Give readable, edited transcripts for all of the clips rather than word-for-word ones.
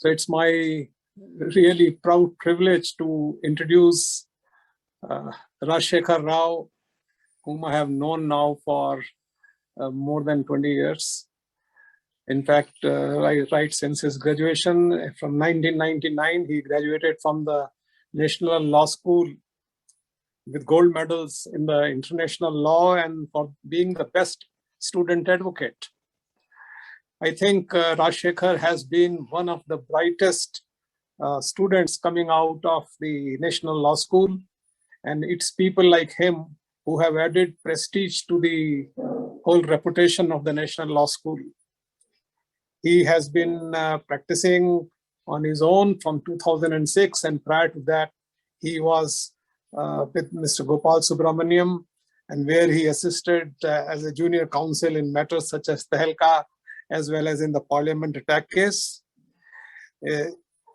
So it's my really proud privilege to introduce Rajshekhar Rao, whom I have known now for more than 20 years. In fact, right since his graduation from 1999, he graduated from the National Law School with gold medals in the international law and for being the best student advocate. I think Rajshekhar has been one of the brightest students coming out of the National Law School, and it's people like him who have added prestige to the whole reputation of the National Law School. He has been practicing on his own from 2006, and prior to that, he was with Mr. Gopal Subramaniam, and where he assisted as a junior counsel in matters such as Tehelka, as well as in the Parliament attack case.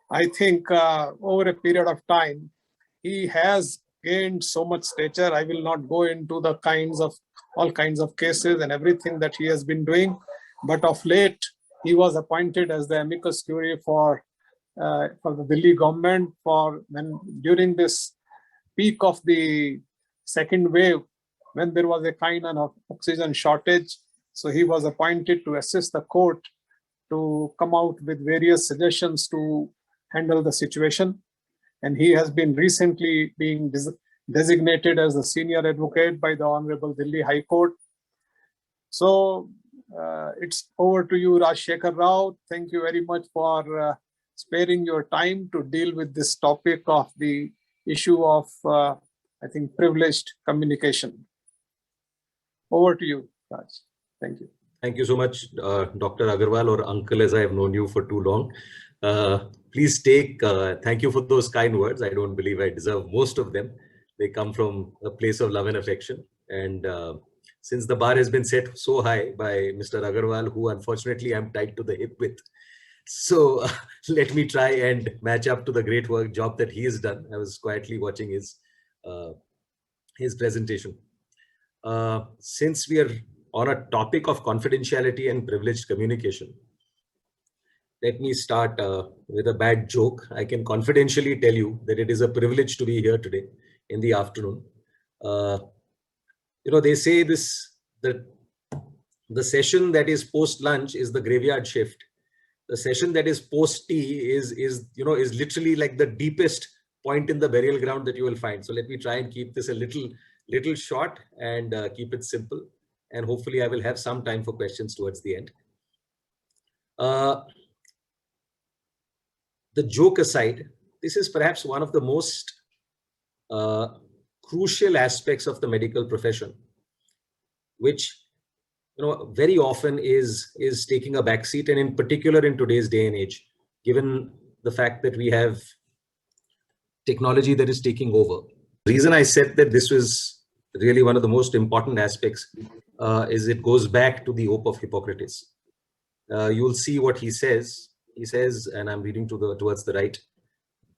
I think over a period of time, he has gained so much stature. I will not go into the all kinds of cases and everything that he has been doing, but of late, he was appointed as the amicus curiae for the Delhi government during this peak of the second wave, when there was a kind of oxygen shortage. So he was appointed to assist the court to come out with various suggestions to handle the situation. And he has been recently being designated as the senior advocate by the Honorable Delhi High Court. So it's over to you, Rajshekhar Rao. Thank you very much for sparing your time to deal with this topic of the issue of, I think, privileged communication. Over to you, Raj. Thank you. Thank you so much, Dr. Agarwal, or Uncle, as I have known you for too long. Please thank you for those kind words. I don't believe I deserve most of them. They come from a place of love and affection. And since the bar has been set so high by Mr. Agarwal, who unfortunately I'm tied to the hip with, so let me try and match up to the great job that he has done. I was quietly watching his presentation. Since we are on a topic of confidentiality and privileged communication, let me start with a bad joke. I can confidentially tell you that it is a privilege to be here today in the afternoon. They say that the session that is post-lunch is the graveyard shift. The session that is post-tea is literally like the deepest point in the burial ground that you will find. So let me try and keep this a little short and keep it simple. And hopefully I will have some time for questions towards the end. The joke aside, this is perhaps one of the most crucial aspects of the medical profession, which very often is taking a backseat, and in particular in today's day and age, given the fact that we have technology that is taking over. The reason I said that this was really one of the most important aspects is it goes back to the oath of Hippocrates. You will see what he says. He says, and I'm reading towards the right,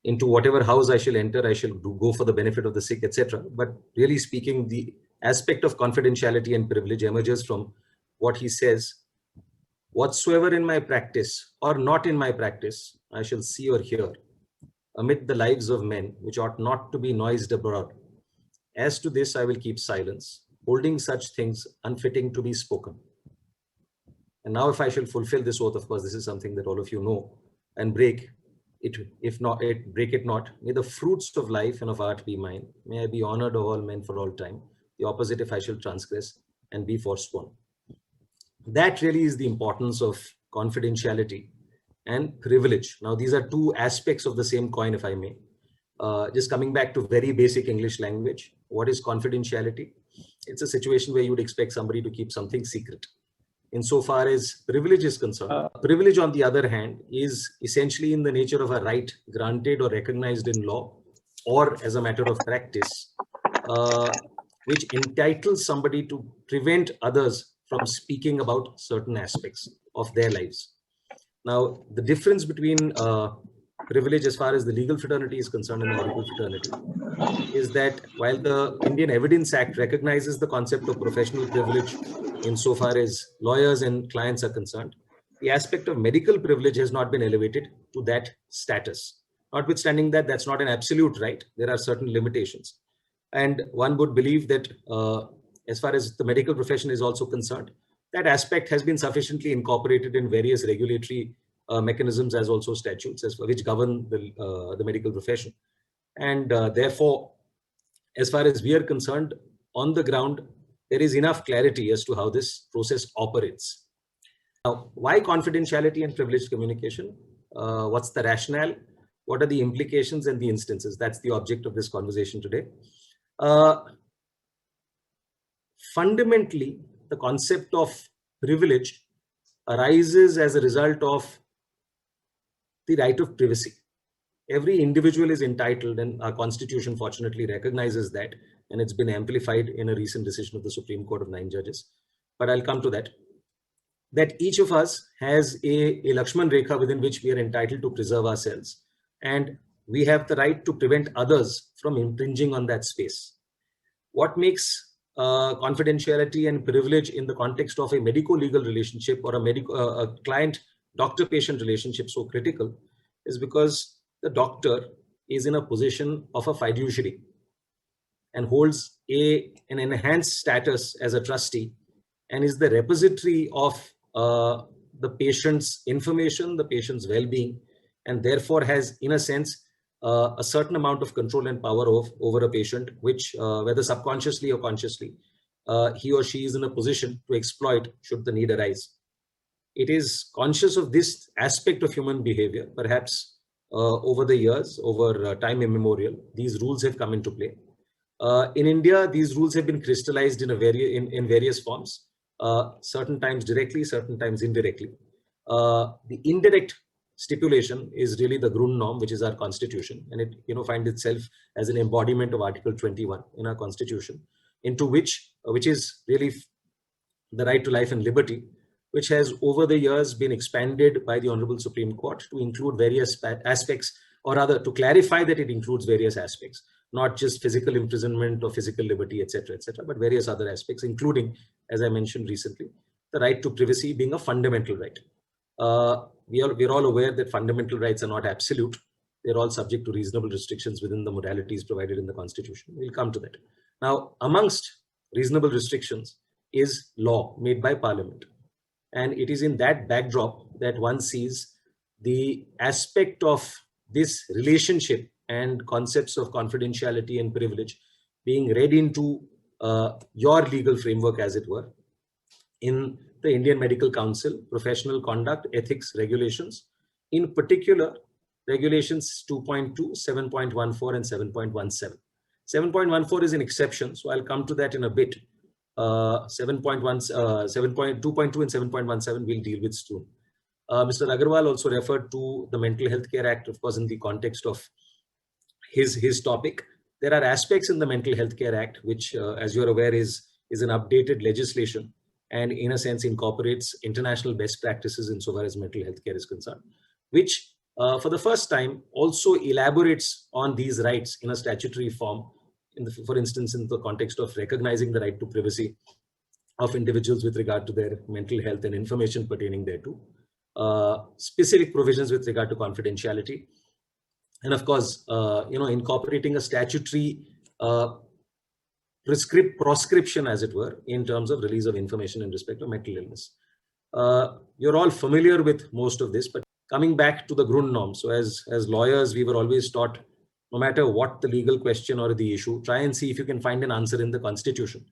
into whatever house I shall enter, I shall go for the benefit of the sick, etc. But really speaking, the aspect of confidentiality and privilege emerges from what he says: whatsoever in my practice or not in my practice, I shall see or hear amid the lives of men, which ought not to be noised abroad. As to this, I will keep silence, holding such things unfitting to be spoken. And now if I shall fulfill this oath, of course, this is something that all of you know, and break it, if not, break it not. May the fruits of life and of art be mine. May I be honored of all men for all time. The opposite if I shall transgress and be forsworn. That really is the importance of confidentiality and privilege. Now, these are two aspects of the same coin, if I may. Just coming back to very basic English language, what is confidentiality? It's a situation where you would expect somebody to keep something secret. Insofar as privilege is concerned, privilege, on the other hand, is essentially in the nature of a right granted or recognized in law, or as a matter of practice, which entitles somebody to prevent others from speaking about certain aspects of their lives. Now, the difference between privilege as far as the legal fraternity is concerned and the medical fraternity is that while the Indian Evidence Act recognizes the concept of professional privilege insofar as lawyers and clients are concerned, the aspect of medical privilege has not been elevated to that status. Notwithstanding that, that's not an absolute right. There are certain limitations. And one would believe that as far as the medical profession is also concerned, that aspect has been sufficiently incorporated in various regulatory mechanisms as also statutes which govern the medical profession. And therefore, as far as we are concerned, on the ground, there is enough clarity as to how this process operates. Now, why confidentiality and privileged communication? What's the rationale? What are the implications and the instances? That's the object of this conversation today. Fundamentally, the concept of privilege arises as a result of the right of privacy. Every individual is entitled, and our constitution fortunately recognizes that, and it's been amplified in a recent decision of the Supreme Court of 9 judges. But I'll come to that. That each of us has a Lakshman Rekha within which we are entitled to preserve ourselves. And we have the right to prevent others from impinging on that space. What makes confidentiality and privilege in the context of a medico-legal relationship or a client-doctor-patient relationship so critical is because the doctor is in a position of a fiduciary and holds an enhanced status as a trustee and is the repository of the patient's information, the patient's well-being, and therefore has, in a sense, a certain amount of control and power over a patient, which, whether subconsciously or consciously, he or she is in a position to exploit should the need arise. It is conscious of this aspect of human behavior, perhaps over the years, over time immemorial, these rules have come into play. In India, these rules have been crystallized in various forms, certain times directly, certain times indirectly. The indirect stipulation is really the Grundnorm, which is our constitution, and it finds itself as an embodiment of Article 21 in our constitution, into which is really the right to life and liberty, which has over the years been expanded by the Honorable Supreme Court to include various aspects, or rather to clarify that it includes various aspects, not just physical imprisonment or physical liberty, etc., but various other aspects, including, as I mentioned recently, the right to privacy being a fundamental right. We're all aware that fundamental rights are not absolute. They're all subject to reasonable restrictions within the modalities provided in the Constitution. We'll come to that. Now, amongst reasonable restrictions is law made by Parliament. And it is in that backdrop that one sees the aspect of this relationship and concepts of confidentiality and privilege being read into your legal framework, as it were, in the Indian Medical Council Professional Conduct Ethics Regulations, in particular regulations 2.2, 7.14 and 7.17. 7.14 is an exception, so I'll come to that in a bit. 2.2 and 7.17 we'll deal with soon. Mr. Agarwal also referred to the Mental Health Care Act, of course, in the context of his topic. There are aspects in the Mental Health Care Act, which, as you're aware, is an updated legislation and in a sense incorporates international best practices insofar as mental health care is concerned, which for the first time also elaborates on these rights in a statutory form, for instance, in the context of recognizing the right to privacy of individuals with regard to their mental health and information pertaining thereto, specific provisions with regard to confidentiality, and of course, incorporating a statutory proscription, as it were, in terms of release of information in respect of mental illness. You're all familiar with most of this, but coming back to the Grundnorm. So as lawyers, we were always taught, no matter what the legal question or the issue, try and see if you can find an answer in the Constitution.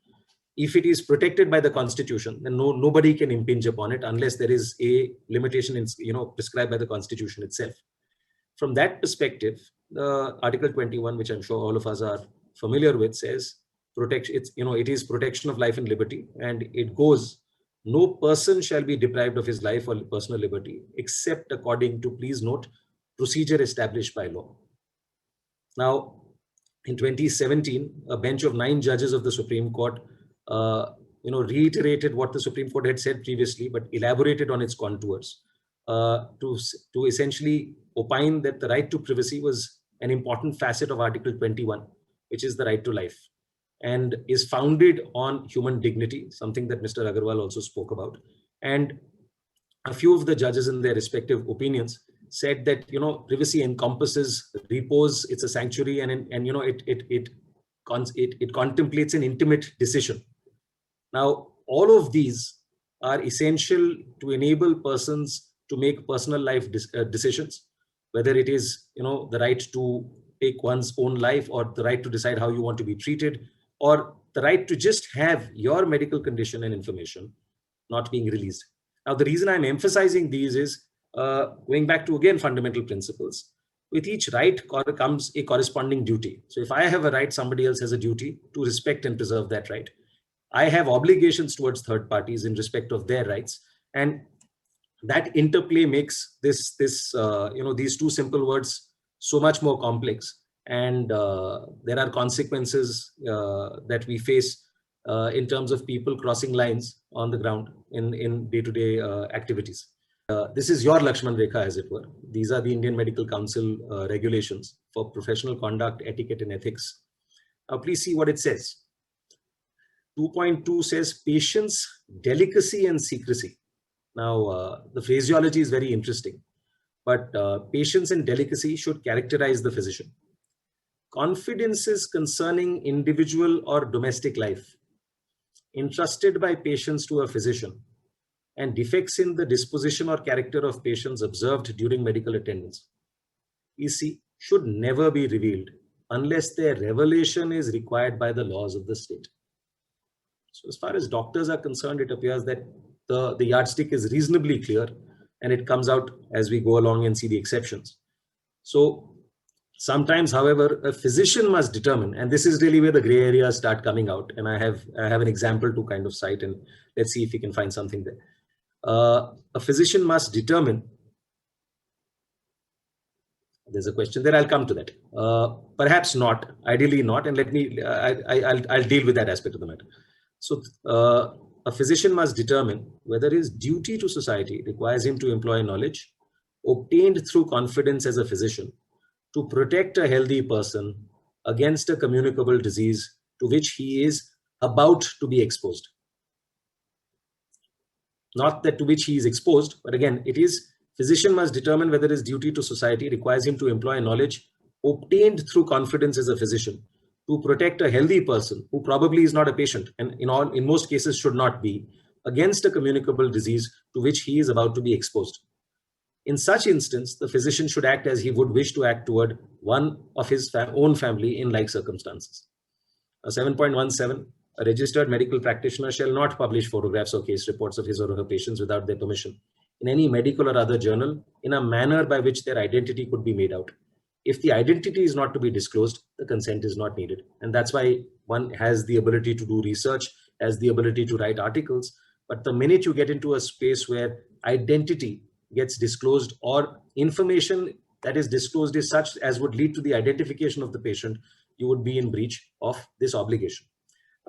If it is protected by the Constitution, then nobody can impinge upon it unless there is a limitation prescribed by the Constitution itself. From that perspective, the Article 21, which I'm sure all of us are familiar with, says it is protection of life and liberty, and it goes, no person shall be deprived of his life or personal liberty except according to, please note, procedure established by law. Now, in 2017, a bench of 9 judges of the Supreme Court reiterated what the Supreme Court had said previously, but elaborated on its contours to essentially opine that the right to privacy was an important facet of Article 21, which is the right to life, and is founded on human dignity, something that Mr. Agarwal also spoke about. And a few of the judges in their respective opinions said that, you know, privacy encompasses repose, it's a sanctuary, and you know, it contemplates an intimate decision. Now, all of these are essential to enable persons to make personal life decisions, whether it is, you know, the right to take one's own life, or the right to decide how you want to be treated, or the right to just have your medical condition and information not being released. Now, the reason I'm emphasizing these is going back to, again, fundamental principles. With each right comes a corresponding duty. So if I have a right, somebody else has a duty to respect and preserve that right. I have obligations towards third parties in respect of their rights, and that interplay makes this you know, these two simple words so much more complex. And there are consequences that we face in terms of people crossing lines on the ground in day-to-day activities. This is your Lakshman Rekha, as it were. These are the Indian Medical Council regulations for professional conduct, etiquette, and ethics. Now, please see what it says. 2.2 says patience, delicacy, and secrecy. Now, the phraseology is very interesting, but patience and delicacy should characterize the physician. Confidences concerning individual or domestic life entrusted by patients to a physician, and defects in the disposition or character of patients observed during medical attendance, EC, should never be revealed unless their revelation is required by the laws of the state. So as far as doctors are concerned, it appears that the yardstick is reasonably clear, and it comes out as we go along and see the exceptions. So sometimes, however, a physician must determine, and this is really where the gray areas start coming out. And I have an example to kind of cite, and let's see if we can find something there. A physician must determine. There's a question there. I'll come to that. Perhaps not. Ideally not. And let me. I'll deal with that aspect of the matter. So a physician must determine whether his duty to society requires him to employ knowledge obtained through confidence as a physician to protect a healthy person against a communicable disease to which he is about to be exposed. Not that to which he is exposed, but again, it is physician must determine whether his duty to society requires him to employ knowledge obtained through confidence as a physician to protect a healthy person who probably is not a patient, and in most cases should not be, against a communicable disease to which he is about to be exposed. In such instance, the physician should act as he would wish to act toward one of his own family in like circumstances. 7.17, a registered medical practitioner shall not publish photographs or case reports of his or her patients without their permission in any medical or other journal in a manner by which their identity could be made out. If the identity is not to be disclosed, the consent is not needed. And that's why one has the ability to do research, has the ability to write articles. But the minute you get into a space where identity gets disclosed, or information that is disclosed is such as would lead to the identification of the patient, you would be in breach of this obligation.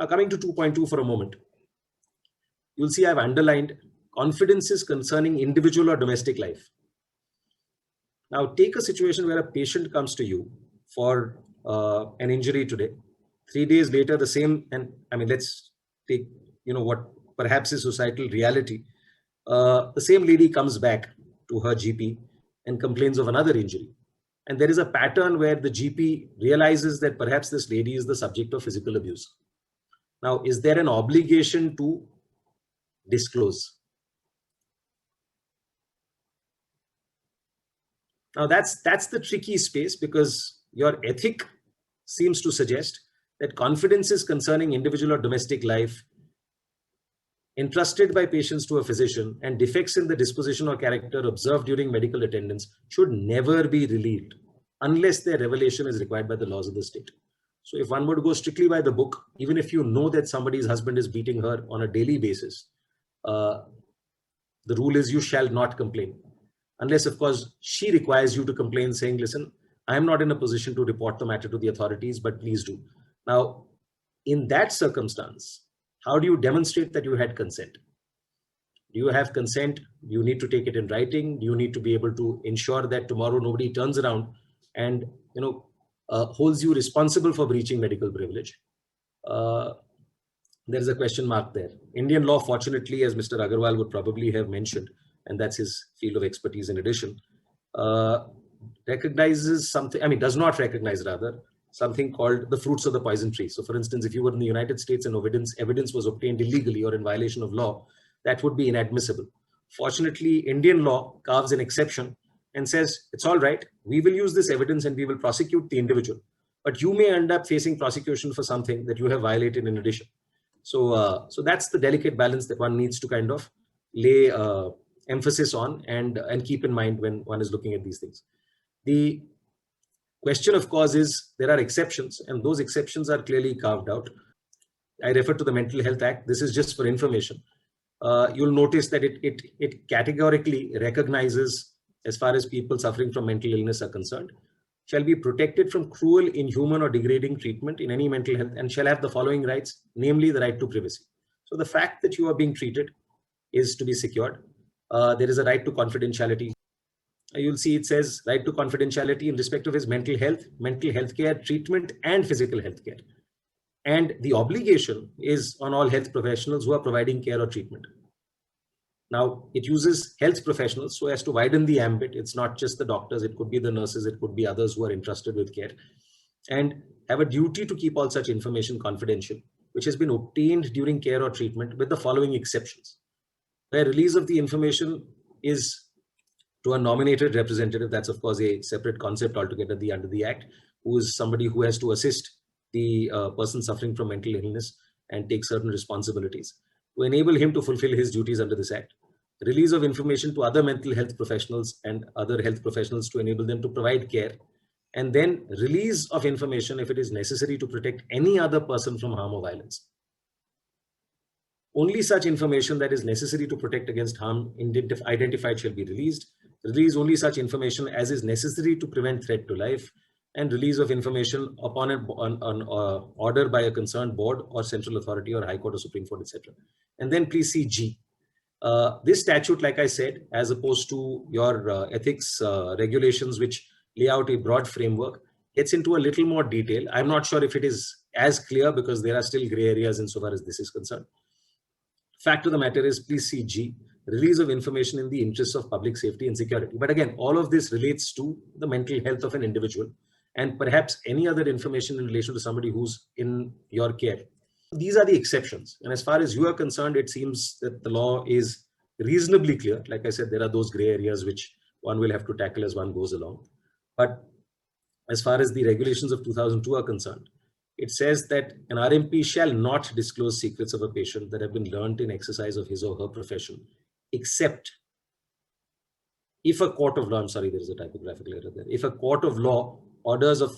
Coming to 2.2 for a moment, you'll see I've underlined confidences concerning individual or domestic life. Now, take a situation where a patient comes to you for an injury today. 3 days later, the same, and I mean, let's take, what perhaps is societal reality. The same lady comes back to her GP and complains of another injury. And there is a pattern where the GP realizes that perhaps this lady is the subject of physical abuse. Now, is there an obligation to disclose? Now, that's the tricky space, because your ethic seems to suggest that confidences concerning individual or domestic life entrusted by patients to a physician and defects in the disposition or character observed during medical attendance should never be revealed unless their revelation is required by the laws of the state. So if one were to go strictly by the book, even if you know that somebody's husband is beating her on a daily basis, the rule is you shall not complain. Unless, of course, she requires you to complain, saying, listen, I'm not in a position to report the matter to the authorities, but please do. Now, in that circumstance, how do you demonstrate that you had consent? Do you have consent? Do you need to take it in writing? Do you need to be able to ensure that tomorrow nobody turns around and holds you responsible for breaching medical privilege? There's a question mark there. Indian law, fortunately, as Mr. Agarwal would probably have mentioned, and that's his field of expertise in addition, recognizes something, does not recognize rather, something called the fruits of the poison tree. So for instance, if you were in the United States and evidence was obtained illegally or in violation of law, that would be inadmissible. Fortunately, Indian law carves an exception and says, it's all right, we will use this evidence and we will prosecute the individual, but you may end up facing prosecution for something that you have violated in addition. So that's the delicate balance that one needs to kind of lay emphasis on and keep in mind when one is looking at these things. The question, of course, is there are exceptions, and those exceptions are clearly carved out. I refer to the Mental Health Act. This is just for information. You'll notice that it categorically recognizes, as far as people suffering from mental illness are concerned, shall be protected from cruel, inhuman, or degrading treatment in any mental health, and shall have the following rights, namely the right to privacy. So the fact that you are being treated is to be secured. There is a right to confidentiality. You'll see it says right to confidentiality in respect of his mental health care, treatment, and physical health care. And the obligation is on all health professionals who are providing care or treatment. Now, it uses health professionals so as to widen the ambit. It's not just the doctors, it could be the nurses, it could be others who are entrusted with care, and have a duty to keep all such information confidential, which has been obtained during care or treatment, with the following exceptions. Where release of the information is to a nominated representative, that's of course a separate concept altogether under the Act, who is somebody who has to assist the person suffering from mental illness and take certain responsibilities, to enable him to fulfill his duties under this Act. Release of information to other mental health professionals and other health professionals to enable them to provide care, and then release of information if it is necessary to protect any other person from harm or violence. Only such information that is necessary to protect against harm identified shall be released. Release only such information as is necessary to prevent threat to life, and release of information upon an order by a concerned board or central authority or High Court or Supreme Court, etc. And then please see G. This statute, like I said, as opposed to your ethics regulations, which lay out a broad framework, gets into a little more detail. I'm not sure if it is as clear because there are still gray areas insofar as this is concerned. Fact of the matter is, please see G, release of information in the interests of public safety and security. But again, all of this relates to the mental health of an individual and perhaps any other information in relation to somebody who's in your care. These are the exceptions. And as far as you are concerned, it seems that the law is reasonably clear. Like I said, there are those gray areas which one will have to tackle as one goes along. But as far as the regulations of 2002 are concerned, it says that an RMP shall not disclose secrets of a patient that have been learned in exercise of his or her profession, except if a court of law, I'm sorry, there is a typographical error there. If a court of law orders of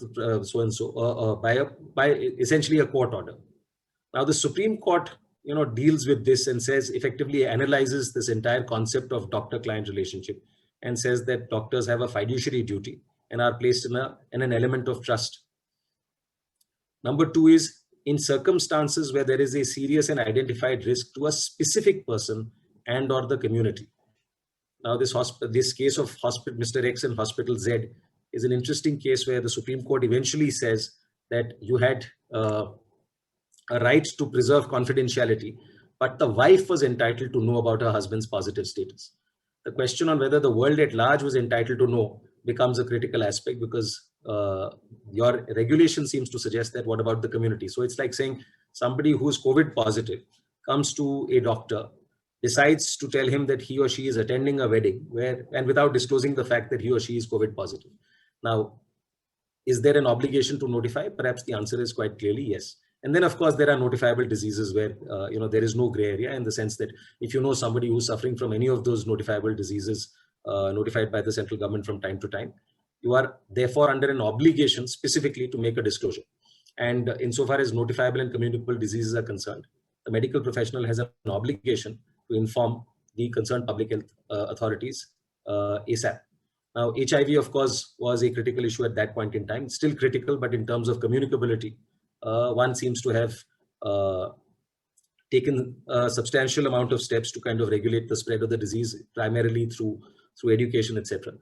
so-and-so by essentially a court order. Now the Supreme Court, deals with this and says, effectively analyzes this entire concept of doctor-client relationship and says that doctors have a fiduciary duty and are placed in an element of trust. Number two is, in circumstances where there is a serious and identified risk to a specific person and or the community. Now this case of Mr. X and Hospital Z is an interesting case where the Supreme Court eventually says that you had a right to preserve confidentiality, but the wife was entitled to know about her husband's positive status. The question on whether the world at large was entitled to know becomes a critical aspect, because your regulation seems to suggest that what about the community? So it's like saying somebody who's COVID positive comes to a doctor, decides to tell him that he or she is attending a wedding and without disclosing the fact that he or she is COVID positive. Now, is there an obligation to notify? Perhaps the answer is quite clearly yes. And then, of course, there are notifiable diseases where there is no gray area, in the sense that if you know somebody who's suffering from any of those notifiable diseases notified by the central government from time to time, you are therefore under an obligation specifically to make a disclosure. And insofar as notifiable and communicable diseases are concerned, the medical professional has an obligation to inform the concerned public health authorities ASAP. Now, HIV, of course, was a critical issue at that point in time. It's still critical, but in terms of communicability, one seems to have taken a substantial amount of steps to kind of regulate the spread of the disease, primarily through education, etc.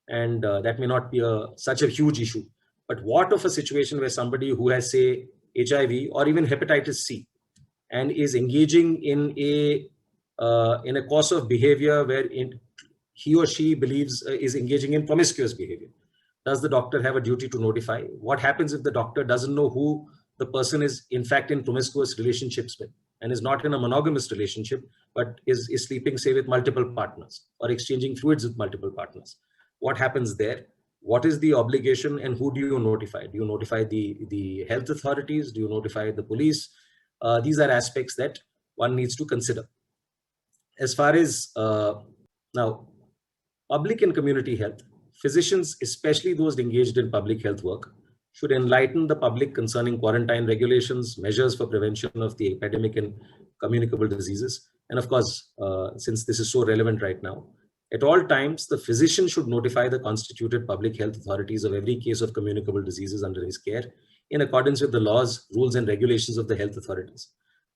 And that may not be such a huge issue. But what of a situation where somebody who has, say, HIV or even hepatitis C and is engaging in a course of behavior where he or she believes is engaging in promiscuous behavior. Does the doctor have a duty to notify? What happens if the doctor doesn't know who the person is in fact in promiscuous relationships with, and is not in a monogamous relationship, but is sleeping, say, with multiple partners or exchanging fluids with multiple partners? What happens there? What is the obligation, and who do you notify? Do you notify the health authorities? Do you notify the police? These are aspects that one needs to consider. As far as now, public and community health, physicians, especially those engaged in public health work, should enlighten the public concerning quarantine regulations, measures for prevention of the epidemic and communicable diseases. And of course, since this is so relevant right now, at all times, the physician should notify the constituted public health authorities of every case of communicable diseases under his care in accordance with the laws, rules, and regulations of the health authorities.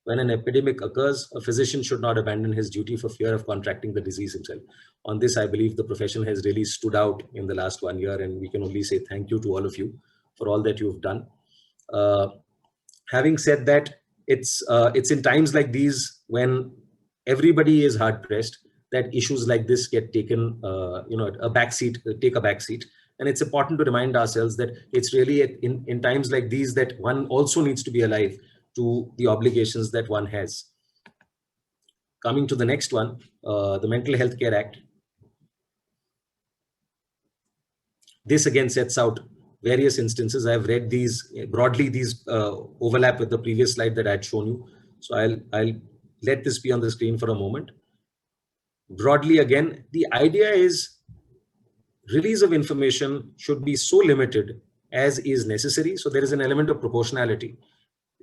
When an epidemic occurs, a physician should not abandon his duty for fear of contracting the disease himself. On this, I believe the profession has really stood out in the last 1 year, and we can only say thank you to all of you for all that you've done. Having said that, it's in times like these when everybody is hard pressed that issues like this get taken, a backseat, take a backseat. And it's important to remind ourselves that it's really in times like these that one also needs to be alive to the obligations that one has. Coming to the next one, the Mental Health Care Act. This again sets out various instances. I've read these broadly. These overlap with the previous slide that I had shown you. So I'll let this be on the screen for a moment. Broadly, again, the idea is release of information should be so limited as is necessary. So there is an element of proportionality.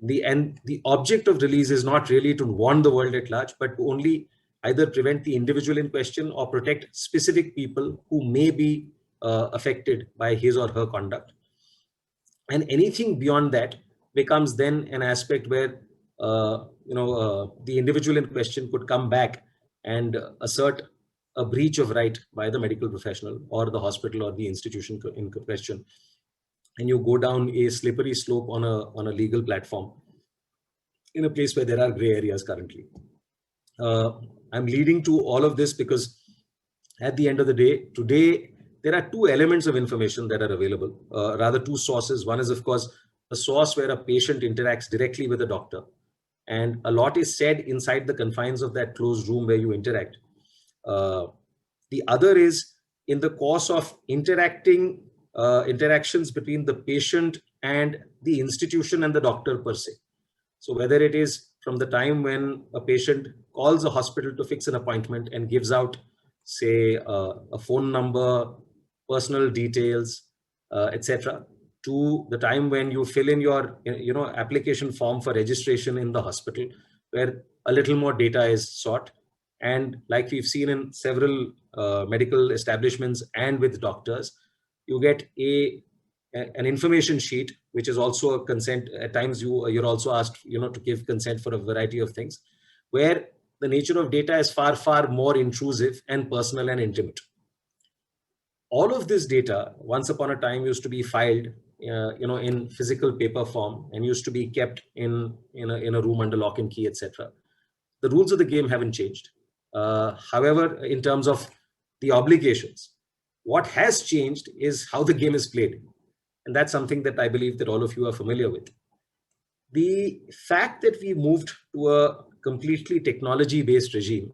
The object of release is not really to warn the world at large, but to only either prevent the individual in question or protect specific people who may be affected by his or her conduct. And anything beyond that becomes then an aspect where the individual in question could come back and assert a breach of right by the medical professional or the hospital or the institution in question. And you go down a slippery slope on a legal platform in a place where there are gray areas currently. I'm leading to all of this because at the end of the day, today, there are two elements of information that are available, rather two sources. One is, of course, a source where a patient interacts directly with a doctor. And a lot is said inside the confines of that closed room where you interact. The other is in the course of interactions between the patient and the institution and the doctor per se. So whether it is from the time when a patient calls a hospital to fix an appointment and gives out, say, a phone number, personal details, etc., to the time when you fill in your application form for registration in the hospital, where a little more data is sought. And like we've seen in several medical establishments and with doctors, you get an information sheet, which is also a consent. At times you're also asked to give consent for a variety of things, where the nature of data is far, far more intrusive and personal and intimate. All of this data, once upon a time, used to be filed in physical paper form and used to be kept in a room under lock and key, etc. The rules of the game haven't changed. However, in terms of the obligations, what has changed is how the game is played. And that's something that I believe that all of you are familiar with. The fact that we moved to a completely technology-based regime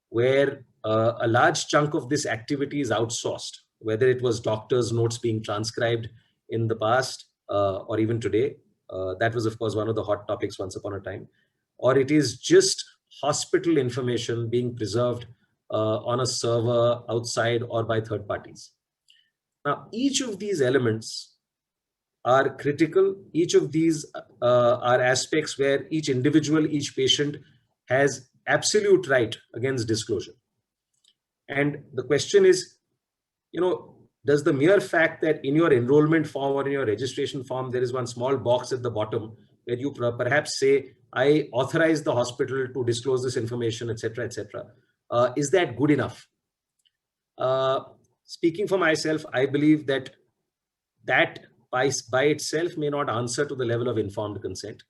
where a large chunk of this activity is outsourced, whether it was doctors' notes being transcribed in the past or even today, that was of course one of the hot topics once upon a time, or it is just hospital information being preserved on a server outside or by third parties. Now, each of these elements are critical. Each of these are aspects where each individual, each patient has absolute right against disclosure. And the question is, does the mere fact that in your enrollment form or in your registration form, there is one small box at the bottom where you perhaps say, I authorize the hospital to disclose this information, etc., etc. Is that good enough? Speaking for myself, I believe that by itself may not answer to the level of informed consent.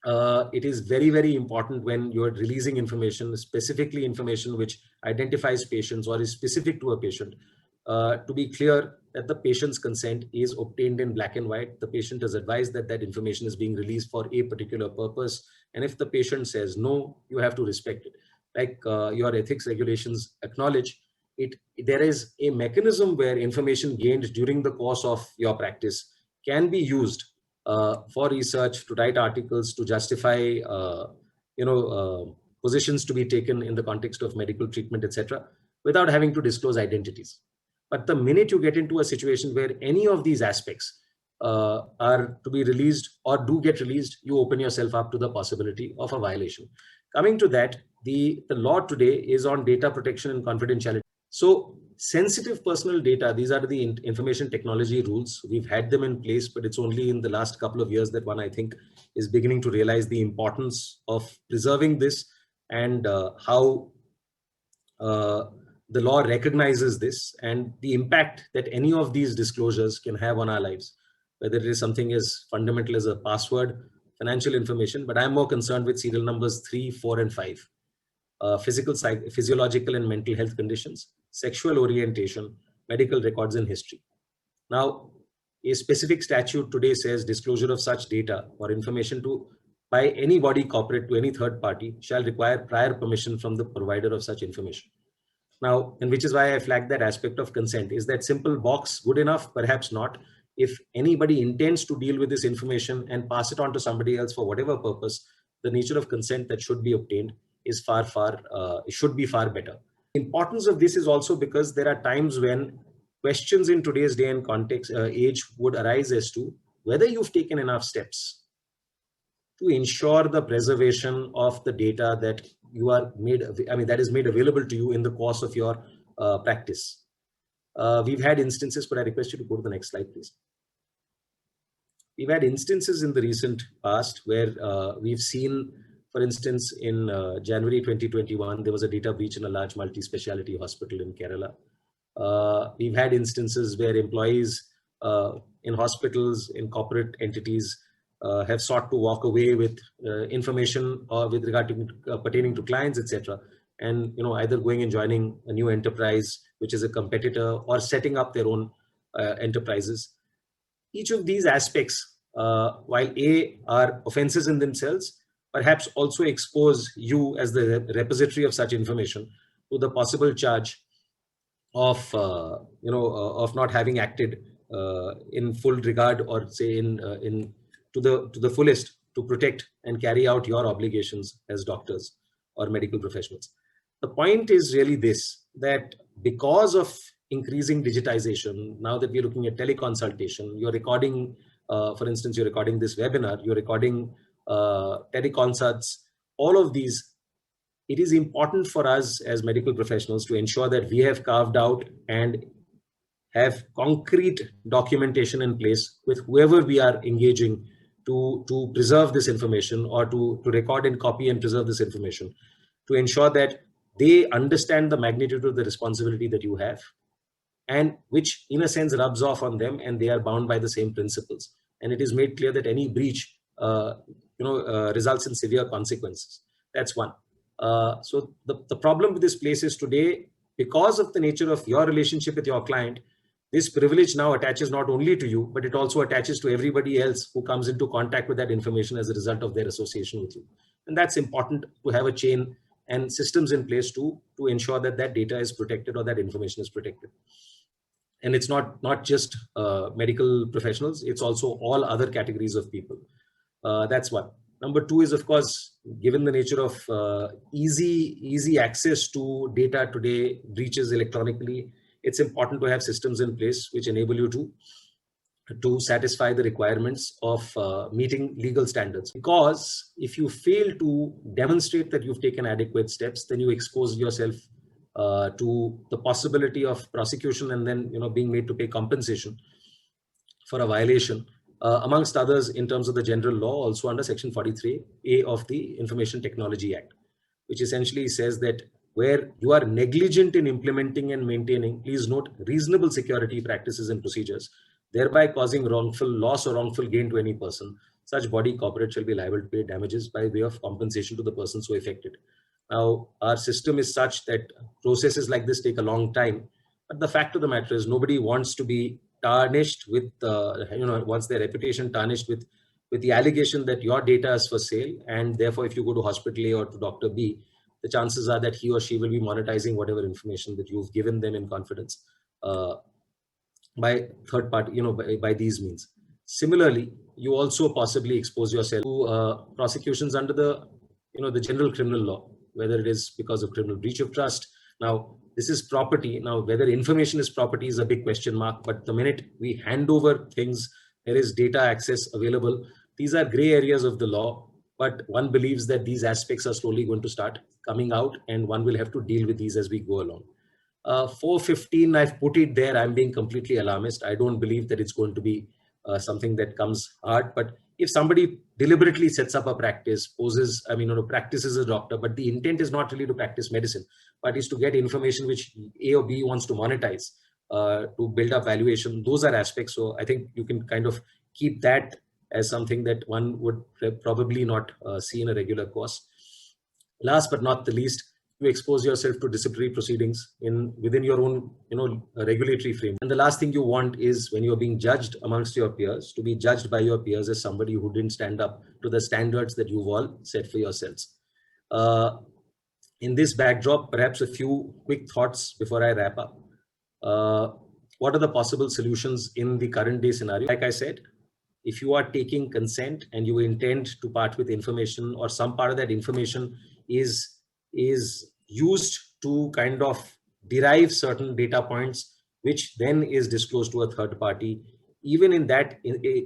it is very, very important when you're releasing information, specifically information which identifies patients or is specific to a patient, to be clear that the patient's consent is obtained in black and white. The patient is advised that that information is being released for a particular purpose. And if the patient says no, you have to respect it. Like your ethics regulations acknowledge it, there is a mechanism where information gained during the course of your practice can be used for research, to write articles, to justify positions to be taken in the context of medical treatment, etc., without having to disclose identities. But the minute you get into a situation where any of these aspects are to be released or do get released, you open yourself up to the possibility of a violation. Coming to that, the law today is on data protection and confidentiality. So sensitive personal data, these are the information technology rules. We've had them in place, but it's only in the last couple of years that one, I think, is beginning to realize the importance of preserving this and how the law recognizes this and the impact that any of these disclosures can have on our lives, whether it is something as fundamental as a password, financial information, but I'm more concerned with serial numbers 3, 4, and 5. Physiological and mental health conditions, sexual orientation, medical records and history. Now, a specific statute today says disclosure of such data or information by any body corporate to any third party shall require prior permission from the provider of such information. Now, and which is why I flagged that aspect of consent. Is that simple box good enough? Perhaps not. If anybody intends to deal with this information and pass it on to somebody else for whatever purpose, the nature of consent that should be obtained is should be far better. The importance of this is also because there are times when questions in today's day and context age would arise as to whether you've taken enough steps to ensure the preservation of the data that you are that is made available to you in the course of your practice. We've had instances, but I request you to go to the next slide, please. We've had instances in the recent past where we've seen, for instance, in January 2021, there was a data breach in a large multi-speciality hospital in Kerala. We've had instances where employees in hospitals, in corporate entities, have sought to walk away with information with regard to pertaining to clients, etc., and either going and joining a new enterprise which is a competitor or setting up their own enterprises. Each of these aspects, while are offenses in themselves, perhaps also expose you as the repository of such information to the possible charge of not having acted in full regard, or say to the fullest to protect and carry out your obligations as doctors or medical professionals. The point is really this, that because of increasing digitization, now that we're looking at teleconsultation, you're recording, for instance, you're recording this webinar, you're recording teleconsults, all of these, it is important for us as medical professionals to ensure that we have carved out and have concrete documentation in place with whoever we are engaging to preserve this information, or to record and copy and preserve this information, to ensure that they understand the magnitude of the responsibility that you have, and which in a sense rubs off on them, and they are bound by the same principles. And it is made clear that any breach results in severe consequences. That's one. So the problem with this place is today, because of the nature of your relationship with your client, this privilege now attaches not only to you, but it also attaches to everybody else who comes into contact with that information as a result of their association with you. And that's important, to have a chain and systems in place to ensure that that data is protected or that information is protected. And it's not just medical professionals, it's also all other categories of people. That's one. Number two is, of course, given the nature of easy access to data today, breaches electronically, it's important to have systems in place which enable you to satisfy the requirements of meeting legal standards. Because if you fail to demonstrate that you've taken adequate steps, then you expose yourself to the possibility of prosecution and then being made to pay compensation for a violation, amongst others in terms of the general law, also under Section 43A of the Information Technology Act, which essentially says that where you are negligent in implementing and maintaining, please note, reasonable security practices and procedures, thereby causing wrongful loss or wrongful gain to any person, such body corporate shall be liable to pay damages by way of compensation to the person so affected. Now, our system is such that processes like this take a long time, but the fact of the matter is nobody wants to be tarnished with, wants their reputation tarnished with the allegation that your data is for sale, and therefore if you go to hospital A or to Dr. B, the chances are that he or she will be monetizing whatever information that you've given them in confidence by third party, by these means. Similarly, you also possibly expose yourself to prosecutions under the, the general criminal law, whether it is because of criminal breach of trust. Now, this is property. Now, whether information is property is a big question mark, but the minute we hand over things, there is data access available. These are gray areas of the law, but one believes that these aspects are slowly going to start coming out, and one will have to deal with these as we go along. 415, I've put it there. I'm being completely alarmist. I don't believe that it's going to be something that comes hard, but if somebody deliberately sets up a practice, practices as a doctor, but the intent is not really to practice medicine, but is to get information which A or B wants to monetize to build up valuation, those are aspects. So I think you can kind of keep that as something that one would probably not see in a regular course. Last but not the least, you expose yourself to disciplinary proceedings within your own, regulatory frame. And the last thing you want is, when you're being judged amongst your peers, to be judged by your peers as somebody who didn't stand up to the standards that you've all set for yourselves. In this backdrop, perhaps a few quick thoughts before I wrap up. What are the possible solutions in the current day scenario? Like I said, if you are taking consent and you intend to part with information, or some part of that information is used to kind of derive certain data points, which then is disclosed to a third party, even in that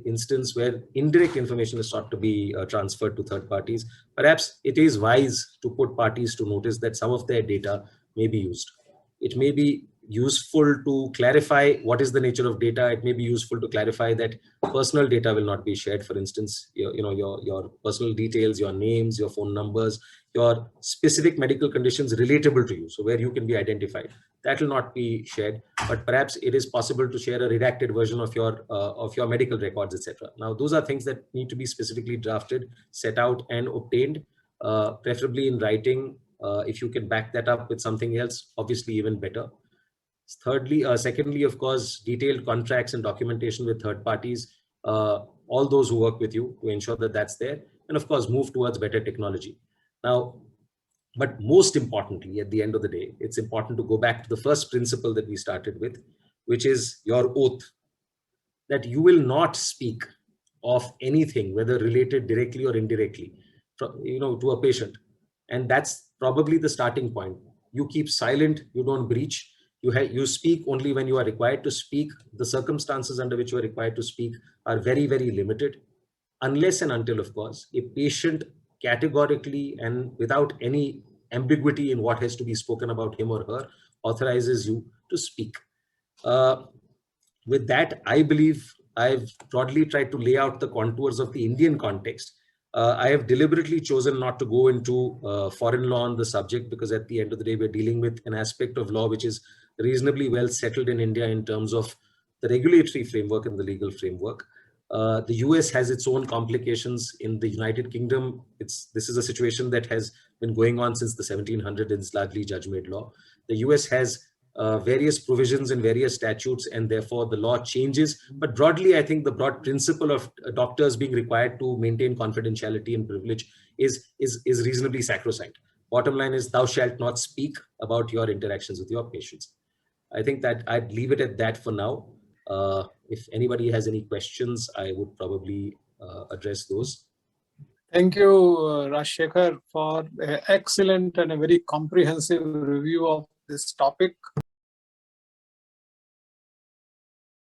instance where indirect information is sought to be transferred to third parties, perhaps it is wise to put parties to notice that some of their data may be used. It may be useful to clarify what is the nature of data. It may be useful to clarify that personal data will not be shared. For instance, your personal details, your names, your phone numbers, your specific medical conditions relatable to you, so where you can be identified, that will not be shared. But perhaps it is possible to share a redacted version of your medical records, etc. Now, those are things that need to be specifically drafted, set out, and obtained, preferably in writing. If you can back that up with something else, obviously even better. Secondly, of course, detailed contracts and documentation with third parties, all those who work with you, to ensure that that's there. And of course, move towards better technology. Now, but most importantly, at the end of the day, it's important to go back to the first principle that we started with, which is your oath, that you will not speak of anything, whether related directly or indirectly, to a patient. And that's probably the starting point. You keep silent, you don't breach. You speak only when you are required to speak. The circumstances under which you are required to speak are very, very limited, unless and until, of course, a patient categorically and without any ambiguity in what has to be spoken about him or her authorizes you to speak. With that, I believe I've broadly tried to lay out the contours of the Indian context. I have deliberately chosen not to go into foreign law on the subject, because at the end of the day, we're dealing with an aspect of law which is reasonably well settled in India in terms of the regulatory framework and the legal framework. The US has its own complications. In the United Kingdom, this is a situation that has been going on since the 1700s. It's largely judge-made law. The US has various provisions and various statutes, and therefore the law changes. But broadly, I think the broad principle of doctors being required to maintain confidentiality and privilege is reasonably sacrosanct. Bottom line is, thou shalt not speak about your interactions with your patients. I think that I'd leave it at that for now. If anybody has any questions, I would probably address those. Thank you, Rajshekhar, for an excellent and a very comprehensive review of this topic.